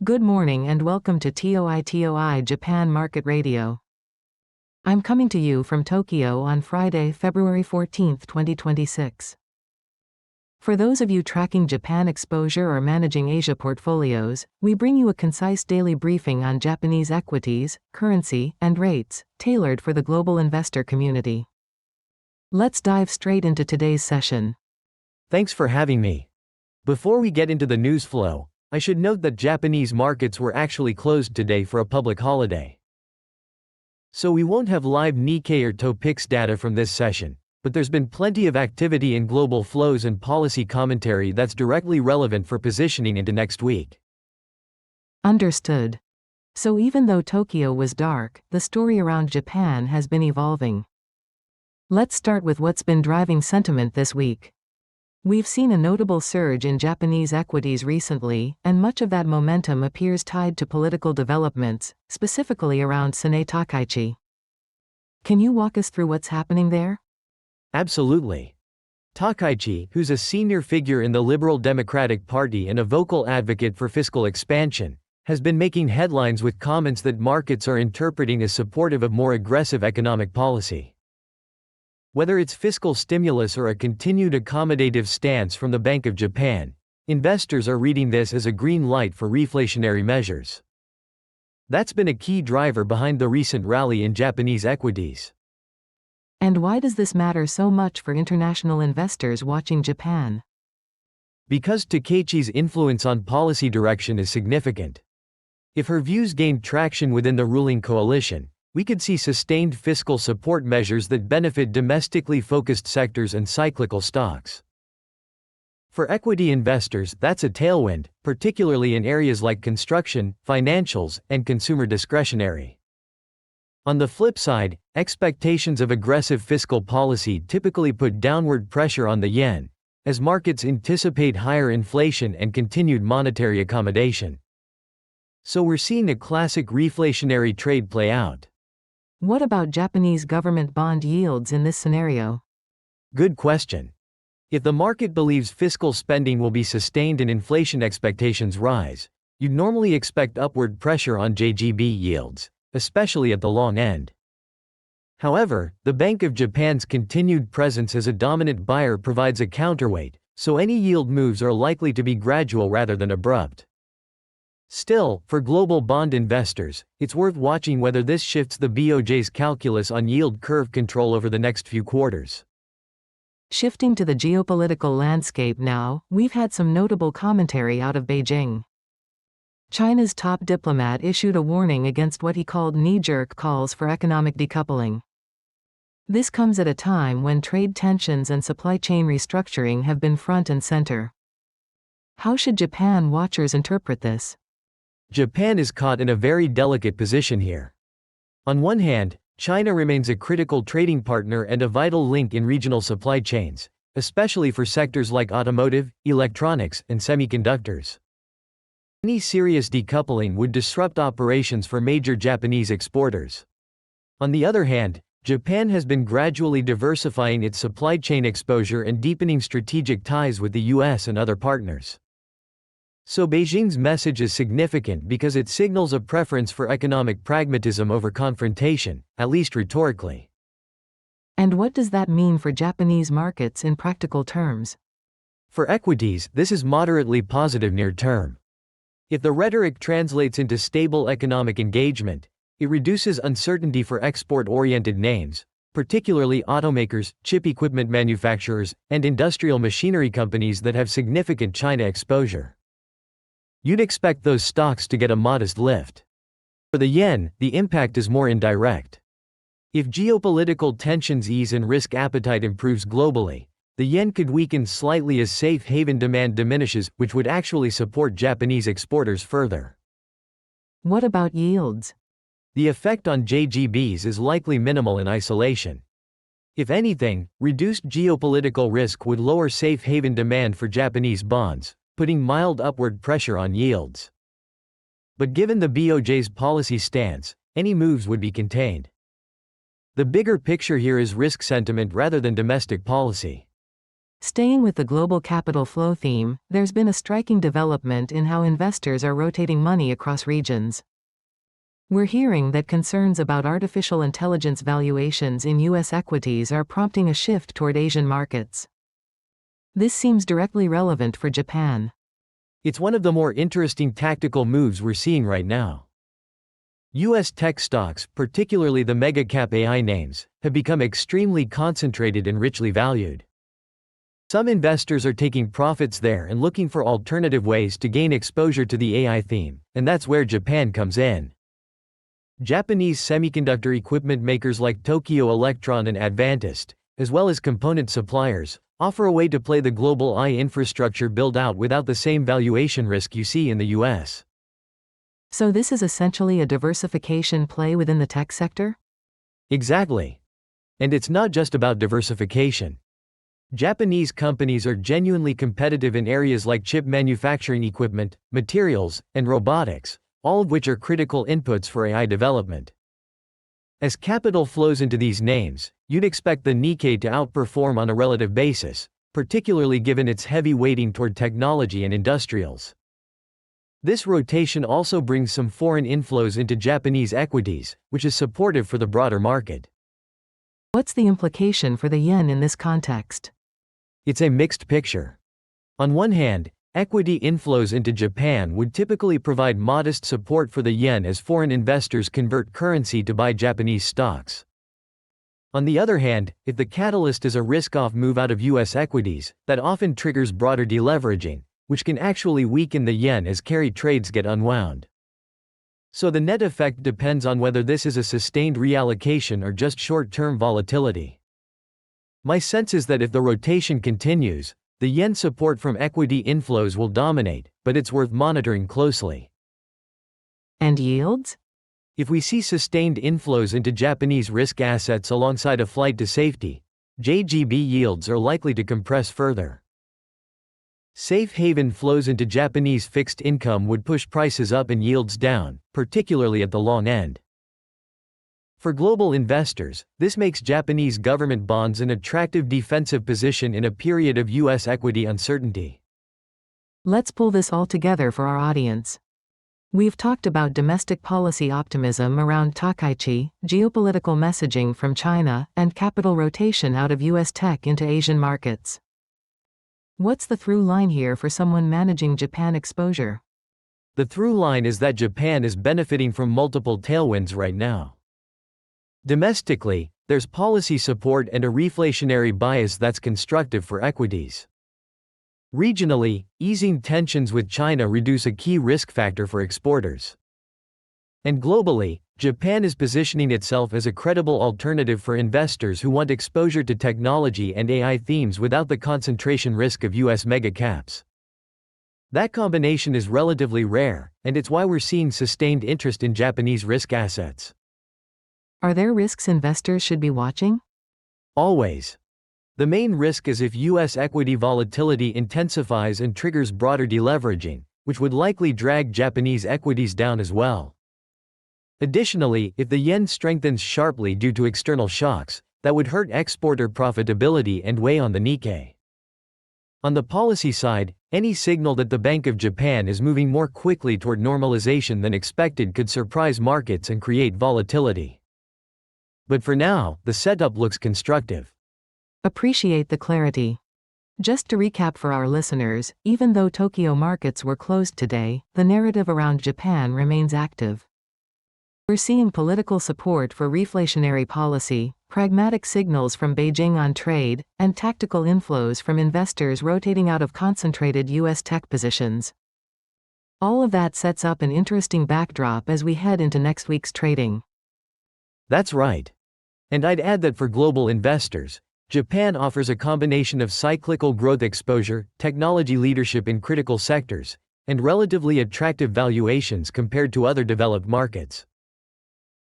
Good morning and welcome to TOI Japan Market Radio. I'm coming to you from Tokyo on Friday, February 14, 2026. For those of you tracking Japan exposure or managing Asia portfolios, we bring you a concise daily briefing on Japanese equities, currency, and rates, tailored for the global investor community. Let's dive straight into today's session. Thanks for having me. Before we get into the news flow, I should note that Japanese markets were actually closed today for a public holiday. So we won't have live Nikkei or Topix data from this session, but there's been plenty of activity in global flows and policy commentary that's directly relevant for positioning into next week. Understood. So even though Tokyo was dark, the story around Japan has been evolving. Let's start with what's been driving sentiment this week. We've seen a notable surge in Japanese equities recently, and much of that momentum appears tied to political developments, specifically around Takaichi. Can you walk us through what's happening there? Absolutely. Takaichi, who's a senior figure in the Liberal Democratic Party and a vocal advocate for fiscal expansion, has been making headlines with comments that markets are interpreting as supportive of more aggressive economic policy. Whether it's fiscal stimulus or a continued accommodative stance from the Bank of Japan, investors are reading this as a green light for reflationary measures. That's been a key driver behind the recent rally in Japanese equities. And why does this matter so much for international investors watching Japan? Because Takaichi's influence on policy direction is significant. If her views gain traction within the ruling coalition, we could see sustained fiscal support measures that benefit domestically focused sectors and cyclical stocks. For equity investors, that's a tailwind, particularly in areas like construction, financials, and consumer discretionary. On the flip side, expectations of aggressive fiscal policy typically put downward pressure on the yen, as markets anticipate higher inflation and continued monetary accommodation. So we're seeing a classic reflationary trade play out. What about Japanese government bond yields in this scenario? Good question. If the market believes fiscal spending will be sustained and inflation expectations rise, you'd normally expect upward pressure on JGB yields, especially at the long end. However, the Bank of Japan's continued presence as a dominant buyer provides a counterweight, so any yield moves are likely to be gradual rather than abrupt. Still, for global bond investors, it's worth watching whether this shifts the BOJ's calculus on yield curve control over the next few quarters. Shifting to the geopolitical landscape now, we've had some notable commentary out of Beijing. China's top diplomat issued a warning against what he called knee-jerk calls for economic decoupling. This comes at a time when trade tensions and supply chain restructuring have been front and center. How should Japan watchers interpret this? Japan is caught in a very delicate position here. On one hand, China remains a critical trading partner and a vital link in regional supply chains, especially for sectors like automotive, electronics, and semiconductors. Any serious decoupling would disrupt operations for major Japanese exporters. On the other hand, Japan has been gradually diversifying its supply chain exposure and deepening strategic ties with the US and other partners. So Beijing's message is significant because it signals a preference for economic pragmatism over confrontation, at least rhetorically. And what does that mean for Japanese markets in practical terms? For equities, this is moderately positive near term. If the rhetoric translates into stable economic engagement, it reduces uncertainty for export-oriented names, particularly automakers, chip equipment manufacturers, and industrial machinery companies that have significant China exposure. You'd expect those stocks to get a modest lift. For the yen, the impact is more indirect. If geopolitical tensions ease and risk appetite improves globally, the yen could weaken slightly as safe haven demand diminishes, which would actually support Japanese exporters further. What about yields? The effect on JGBs is likely minimal in isolation. If anything, reduced geopolitical risk would lower safe haven demand for Japanese bonds, putting mild upward pressure on yields. But given the BOJ's policy stance, any moves would be contained. The bigger picture here is risk sentiment rather than domestic policy. Staying with the global capital flow theme, there's been a striking development in how investors are rotating money across regions. We're hearing that concerns about artificial intelligence valuations in U.S. equities are prompting a shift toward Asian markets. This seems directly relevant for Japan. It's one of the more interesting tactical moves we're seeing right now. U.S. tech stocks, particularly the mega-cap AI names, have become extremely concentrated and richly valued. Some investors are taking profits there and looking for alternative ways to gain exposure to the AI theme, and that's where Japan comes in. Japanese semiconductor equipment makers like Tokyo Electron and Advantest, as well as component suppliers, offer a way to play the global AI infrastructure build-out without the same valuation risk you see in the US. So this is essentially a diversification play within the tech sector? Exactly. And it's not just about diversification. Japanese companies are genuinely competitive in areas like chip manufacturing equipment, materials, and robotics, all of which are critical inputs for AI development. As capital flows into these names, you'd expect the Nikkei to outperform on a relative basis, particularly given its heavy weighting toward technology and industrials. This rotation also brings some foreign inflows into Japanese equities, which is supportive for the broader market. What's the implication for the yen in this context? It's a mixed picture. On one hand, equity inflows into Japan would typically provide modest support for the yen as foreign investors convert currency to buy Japanese stocks. On the other hand, if the catalyst is a risk-off move out of U.S. equities, that often triggers broader deleveraging, which can actually weaken the yen as carry trades get unwound. So the net effect depends on whether this is a sustained reallocation or just short-term volatility. My sense is that if the rotation continues, the yen support from equity inflows will dominate, but it's worth monitoring closely. And yields? If we see sustained inflows into Japanese risk assets alongside a flight to safety, JGB yields are likely to compress further. Safe haven flows into Japanese fixed income would push prices up and yields down, particularly at the long end. For global investors, this makes Japanese government bonds an attractive defensive position in a period of U.S. equity uncertainty. Let's pull this all together for our audience. We've talked about domestic policy optimism around Takaichi, geopolitical messaging from China, and capital rotation out of U.S. tech into Asian markets. What's the through line here for someone managing Japan exposure? The through line is that Japan is benefiting from multiple tailwinds right now. Domestically, there's policy support and a reflationary bias that's constructive for equities. Regionally, easing tensions with China reduce a key risk factor for exporters. And globally, Japan is positioning itself as a credible alternative for investors who want exposure to technology and AI themes without the concentration risk of US mega-caps. That combination is relatively rare, and it's why we're seeing sustained interest in Japanese risk assets. Are there risks investors should be watching? Always. The main risk is if U.S. equity volatility intensifies and triggers broader deleveraging, which would likely drag Japanese equities down as well. Additionally, if the yen strengthens sharply due to external shocks, that would hurt exporter profitability and weigh on the Nikkei. On the policy side, any signal that the Bank of Japan is moving more quickly toward normalization than expected could surprise markets and create volatility. But for now, the setup looks constructive. Appreciate the clarity. Just to recap for our listeners, even though Tokyo markets were closed today, the narrative around Japan remains active. We're seeing political support for reflationary policy, pragmatic signals from Beijing on trade, and tactical inflows from investors rotating out of concentrated U.S. tech positions. All of that sets up an interesting backdrop as we head into next week's trading. That's right. And I'd add that for global investors, Japan offers a combination of cyclical growth exposure, technology leadership in critical sectors, and relatively attractive valuations compared to other developed markets.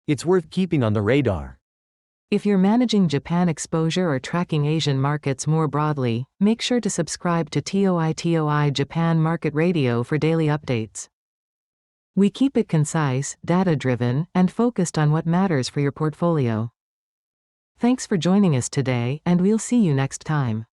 It's worth keeping on the radar. If you're managing Japan exposure or tracking Asian markets more broadly, make sure to subscribe to TOI Japan Market Radio for daily updates. We keep it concise, data-driven, and focused on what matters for your portfolio. Thanks for joining us today, and we'll see you next time.